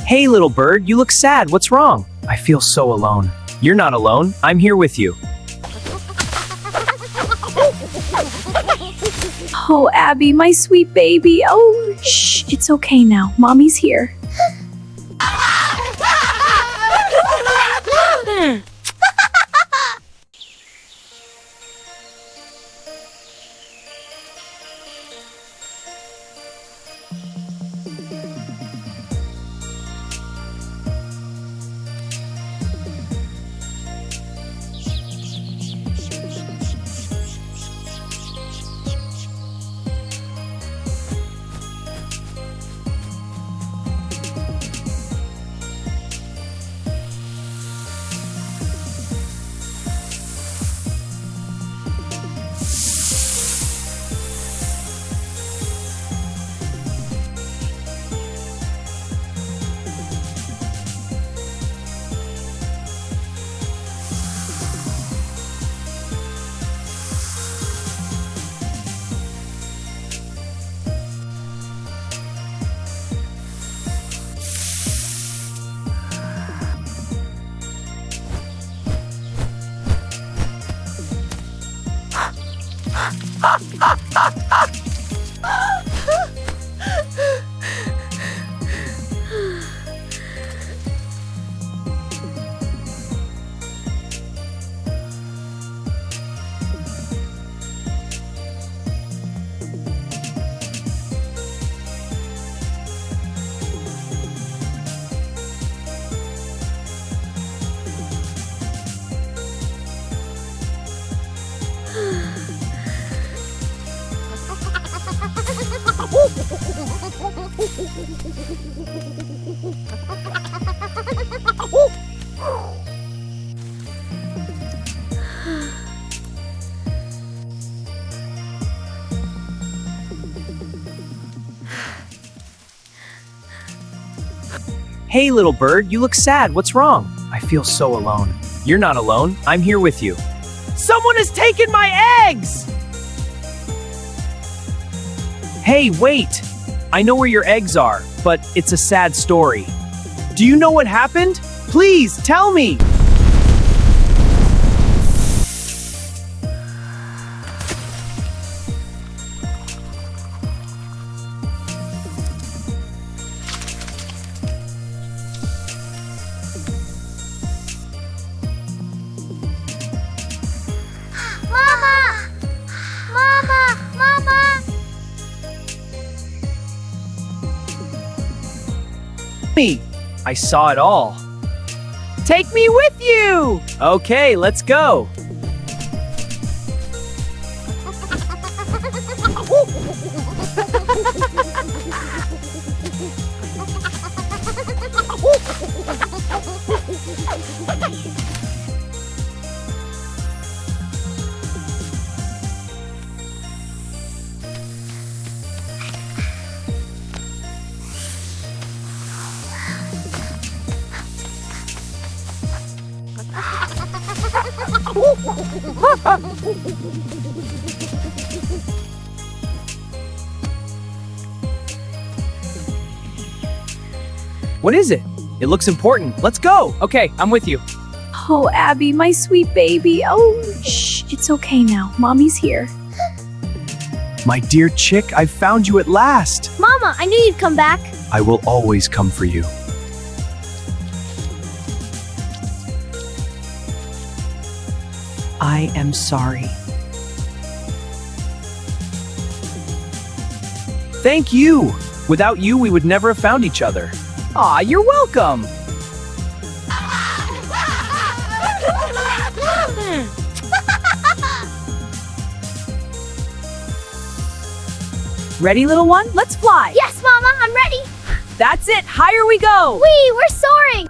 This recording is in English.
Hey, little bird, you look sad. What's wrong? I feel so alone. You're not alone. I'm here with you. Oh, Abby, my sweet baby. Oh, shh, it's okay now. Mommy's here. Hey, little bird, you look sad. What's wrong? I feel so alone. You're not alone. I'm here with you. Someone has taken my eggs! Hey, wait! I know where your eggs are, but it's a sad story. Do you know what happened? Please, tell me! I saw it all. Take me with you! Okay, let's go. What is it? It looks important. Let's go. Okay, I'm with you. Oh, Abby, my sweet baby. Oh, shh, it's okay now. Mommy's here. My dear chick, I've found you at last. Mama, I knew you'd come back. I will always come for you. I am sorry. Thank you. Without you, we would never have found each other. Aw, you're welcome. Ready, little one? Let's fly. Yes, Mama, I'm ready. That's it. Higher we go. Whee, we're soaring.